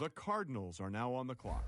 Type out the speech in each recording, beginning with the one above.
The Cardinals are now on the clock.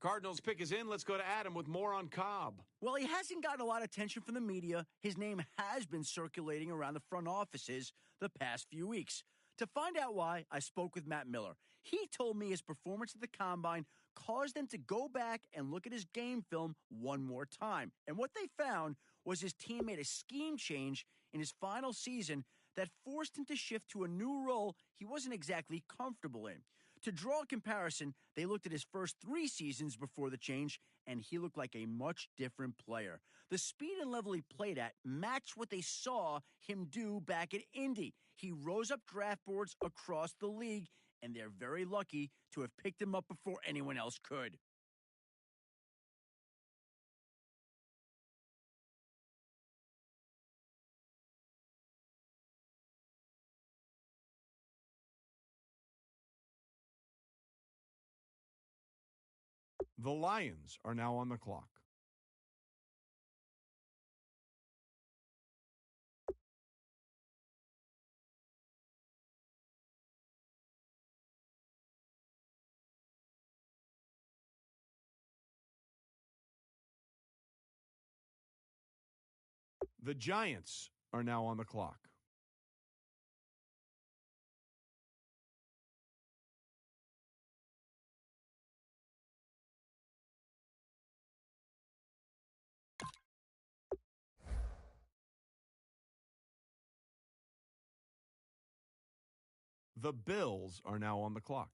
Cardinals pick is in. Let's go to Adam with more on Cobb. Well, he hasn't gotten a lot of attention from the media. His name has been circulating around the front offices the past few weeks. To find out why, I spoke with Matt Miller. He told me his performance at the Combine caused them to go back and look at his game film one more time. And what they found was his team made a scheme change in his final season that forced him to shift to a new role he wasn't exactly comfortable in. To draw a comparison, they looked at his first 3 seasons before the change, and he looked like a much different player. The speed and level he played at matched what they saw him do back at Indy. He rose up draft boards across the league, and they're very lucky to have picked him up before anyone else could. The Lions are now on the clock. The Giants are now on the clock. The Bills are now on the clock.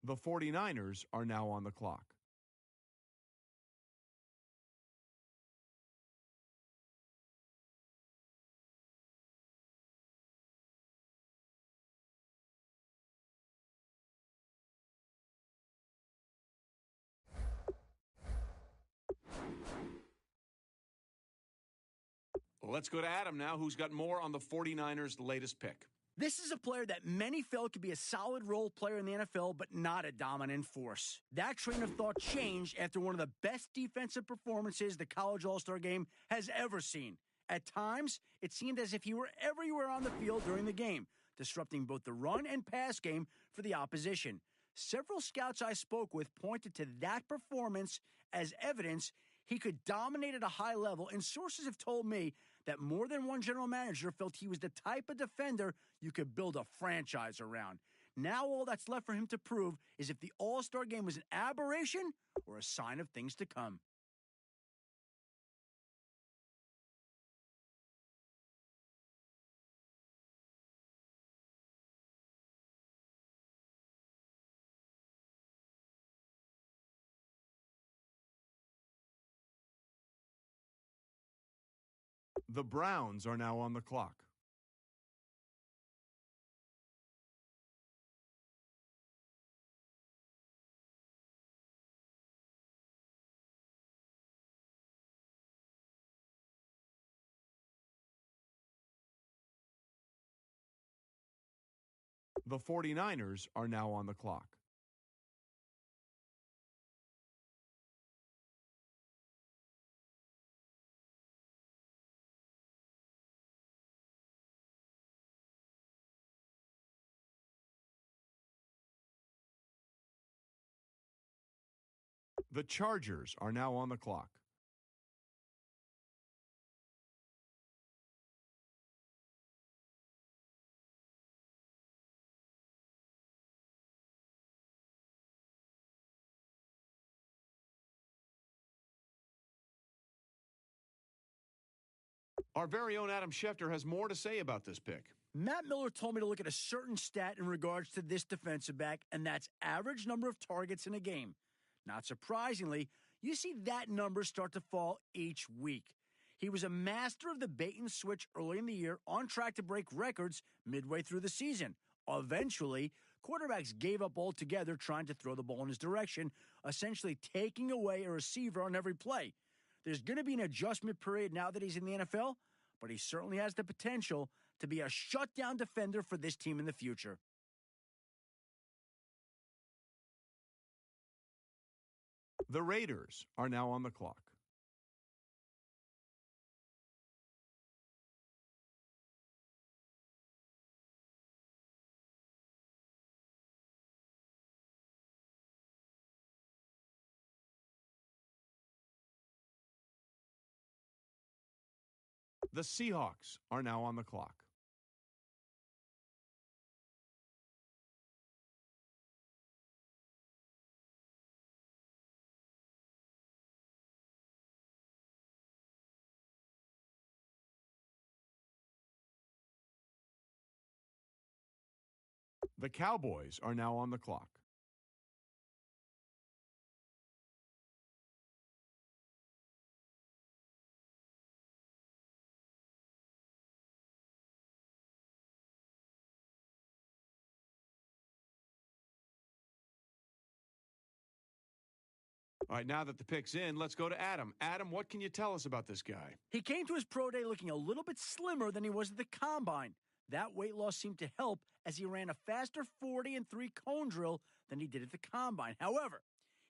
The 49ers are now on the clock. Let's go to Adam now, who's got more on the 49ers' latest pick. This is a player that many felt could be a solid role player in the NFL, but not a dominant force. That train of thought changed after one of the best defensive performances the College All-Star Game has ever seen. At times, it seemed as if he were everywhere on the field during the game, disrupting both the run and pass game for the opposition. Several scouts I spoke with pointed to that performance as evidence he could dominate at a high level, and sources have told me that more than one general manager felt he was the type of defender you could build a franchise around. Now all that's left for him to prove is if the All-Star Game was an aberration or a sign of things to come. The Browns are now on the clock. The 49ers are now on the clock. The Chargers are now on the clock. Our very own Adam Schefter has more to say about this pick. Matt Miller told me to look at a certain stat in regards to this defensive back, and that's average number of targets in a game. Not surprisingly, you see that number start to fall each week. He was a master of the bait and switch early in the year, on track to break records midway through the season. Eventually, quarterbacks gave up altogether trying to throw the ball in his direction, essentially taking away a receiver on every play. There's going to be an adjustment period now that he's in the NFL, but he certainly has the potential to be a shutdown defender for this team in the future. The Raiders are now on the clock. The Seahawks are now on the clock. The Cowboys are now on the clock. All right, now that the pick's in, let's go to Adam. Adam, what can you tell us about this guy? He came to his pro day looking a little bit slimmer than he was at the combine. That weight loss seemed to help as he ran a faster 40 and 3 cone drill than he did at the combine. However,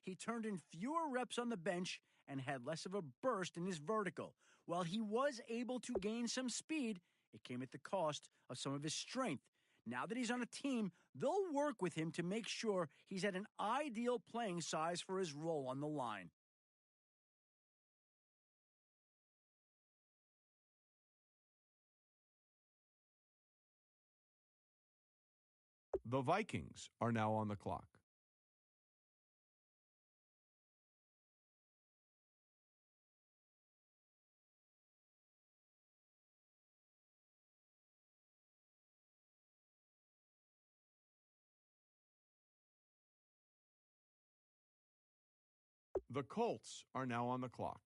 he turned in fewer reps on the bench and had less of a burst in his vertical. While he was able to gain some speed, it came at the cost of some of his strength. Now that he's on a team, they'll work with him to make sure he's at an ideal playing size for his role on the line. The Vikings are now on the clock. The Colts are now on the clock.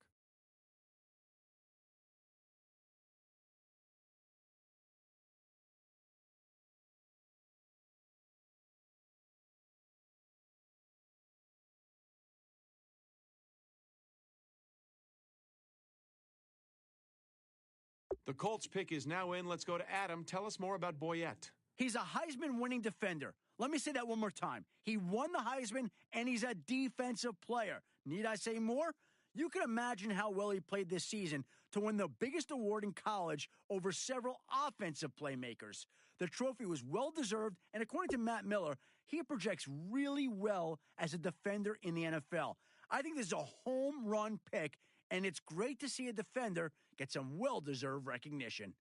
The Colts pick is now in. Let's go to Adam. Tell us more about Boyette. He's a Heisman-winning defender. Let me say that one more time. He won the Heisman, and he's a defensive player. Need I say more? You can imagine how well he played this season to win the biggest award in college over several offensive playmakers. The trophy was well-deserved, and according to Matt Miller, he projects really well as a defender in the NFL. I think this is a home run pick, and it's great to see a defender get some well-deserved recognition.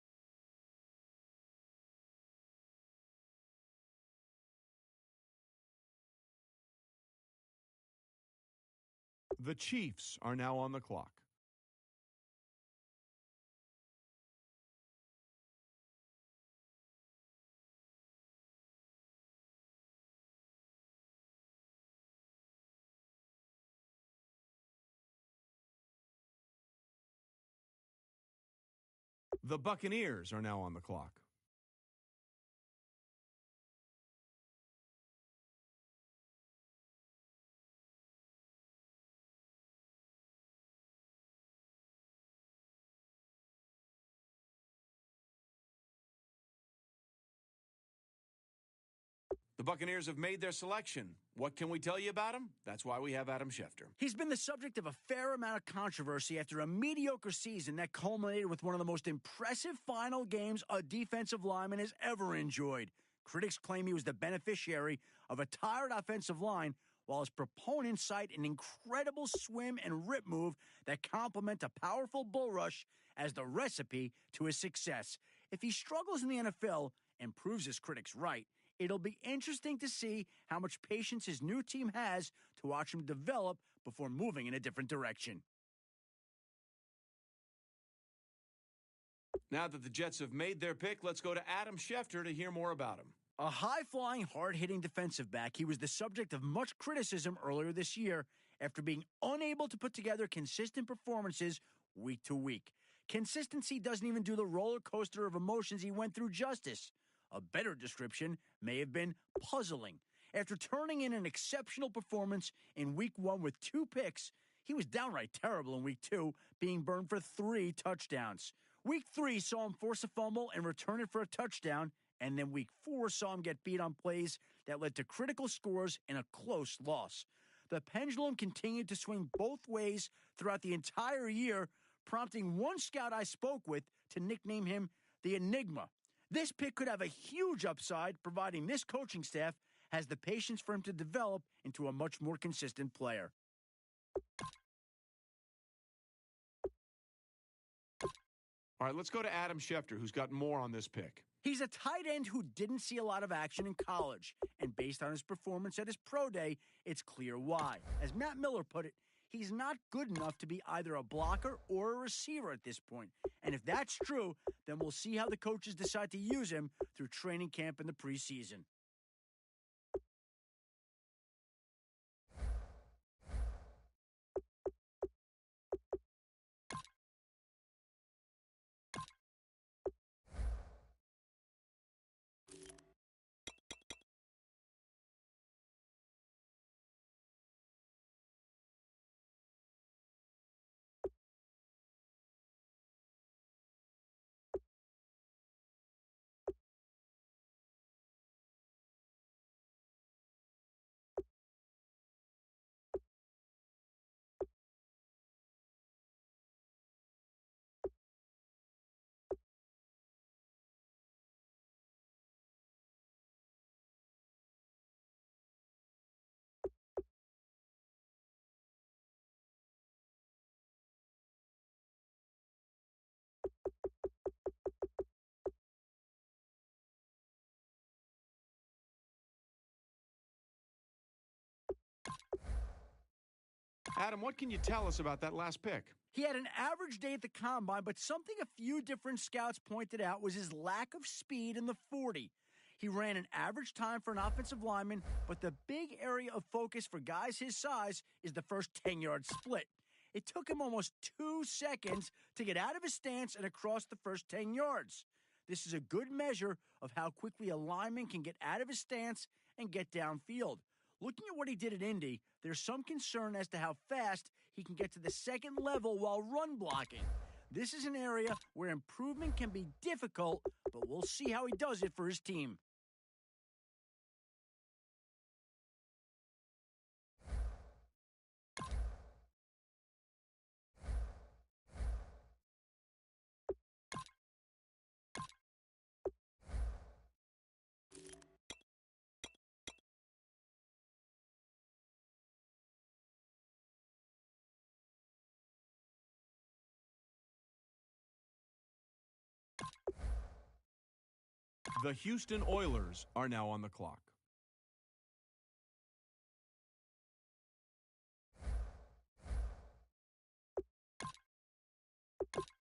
The Chiefs are now on the clock. The Buccaneers are now on the clock. The Buccaneers have made their selection. What can we tell you about him? That's why we have Adam Schefter. He's been the subject of a fair amount of controversy after a mediocre season that culminated with one of the most impressive final games a defensive lineman has ever enjoyed. Critics claim he was the beneficiary of a tired offensive line, while his proponents cite an incredible swim and rip move that complement a powerful bull rush as the recipe to his success. If he struggles in the NFL and proves his critics right, it'll be interesting to see how much patience his new team has to watch him develop before moving in a different direction. Now that the Jets have made their pick, let's go to Adam Schefter to hear more about him. A high-flying, hard-hitting defensive back, he was the subject of much criticism earlier this year, after being unable to put together consistent performances week to week. Consistency doesn't even do the roller coaster of emotions he went through justice. A better description may have been puzzling. After turning in an exceptional performance in week 1 with 2 picks, he was downright terrible in week 2, being burned for 3 touchdowns. Week 3 saw him force a fumble and return it for a touchdown, and then week 4 saw him get beat on plays that led to critical scores and a close loss. The pendulum continued to swing both ways throughout the entire year, prompting one scout I spoke with to nickname him the Enigma. This pick could have a huge upside, providing this coaching staff has the patience for him to develop into a much more consistent player. All right, let's go to Adam Schefter, who's got more on this pick. He's a tight end who didn't see a lot of action in college, and based on his performance at his pro day, it's clear why. As Matt Miller put it, he's not good enough to be either a blocker or a receiver at this point. And if that's true, then we'll see how the coaches decide to use him through training camp in the preseason. Adam, what can you tell us about that last pick? He had an average day at the combine, but something a few different scouts pointed out was his lack of speed in the 40. He ran an average time for an offensive lineman, but the big area of focus for guys his size is the first 10-yard split. It took him almost 2 seconds to get out of his stance and across the first 10 yards. This is a good measure of how quickly a lineman can get out of his stance and get downfield. Looking at what he did at Indy, there's some concern as to how fast he can get to the second level while run blocking. This is an area where improvement can be difficult, but we'll see how he does it for his team. The Houston Oilers are now on the clock.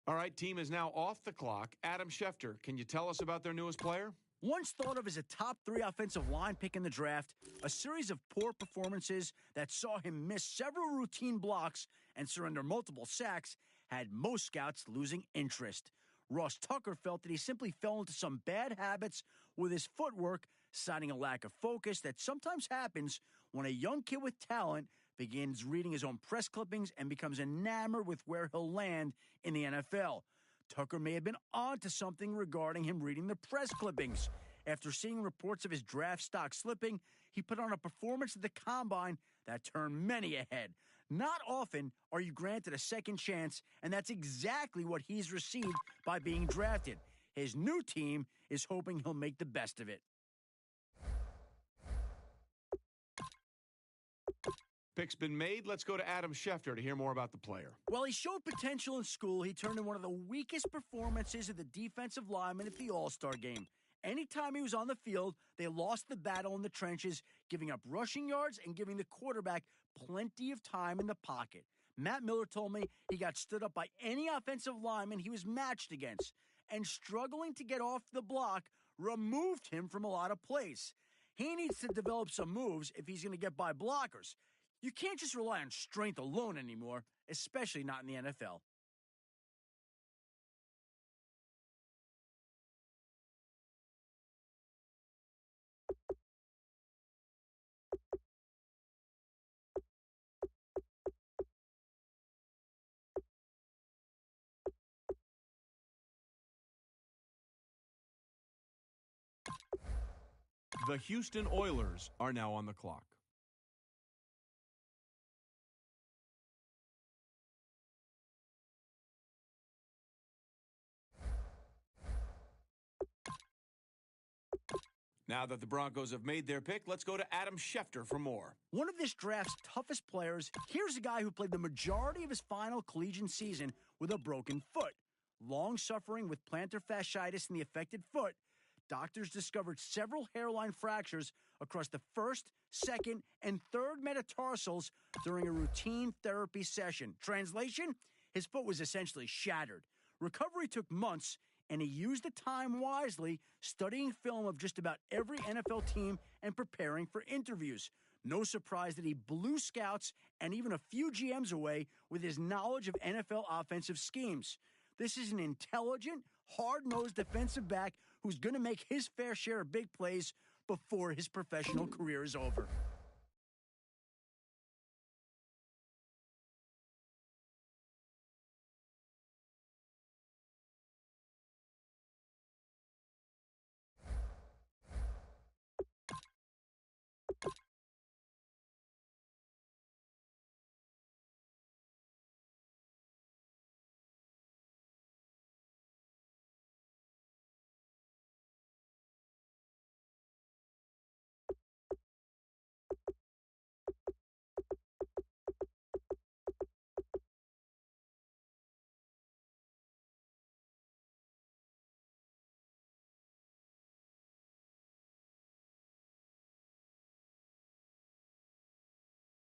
All right, team is now off the clock. Adam Schefter, can you tell us about their newest player? Once thought of as a top 3 offensive line pick in the draft, a series of poor performances that saw him miss several routine blocks and surrender multiple sacks had most scouts losing interest. Ross Tucker felt that he simply fell into some bad habits with his footwork, citing a lack of focus that sometimes happens when a young kid with talent begins reading his own press clippings and becomes enamored with where he'll land in the NFL. Tucker may have been onto something regarding him reading the press clippings. After seeing reports of his draft stock slipping, he put on a performance at the combine that turned many ahead. Not often are you granted a second chance, and that's exactly what he's received by being drafted. His new team is hoping he'll make the best of it. Pick's been made. Let's go to Adam Schefter to hear more about the player. While he showed potential in school, he turned in one of the weakest performances of the defensive lineman at the All-Star game. Anytime he was on the field, they lost the battle in the trenches, giving up rushing yards and giving the quarterback plenty of time in the pocket. Matt Miller told me he got stood up by any offensive lineman he was matched against, and struggling to get off the block removed him from a lot of plays. He needs to develop some moves if he's going to get by blockers. You can't just rely on strength alone anymore, especially not in the NFL. The Houston Oilers are now on the clock. Now that the Broncos have made their pick, let's go to Adam Schefter for more. One of this draft's toughest players, here's a guy who played the majority of his final collegiate season with a broken foot. Long suffering with plantar fasciitis in the affected foot, doctors discovered several hairline fractures across the first, second, and third metatarsals during a routine therapy session. Translation? His foot was essentially shattered. Recovery took months, and he used the time wisely, studying film of just about every NFL team and preparing for interviews. No surprise that he blew scouts and even a few GMs away with his knowledge of NFL offensive schemes. This is an intelligent, hard-nosed defensive back who's going to make his fair share of big plays before his professional career is over.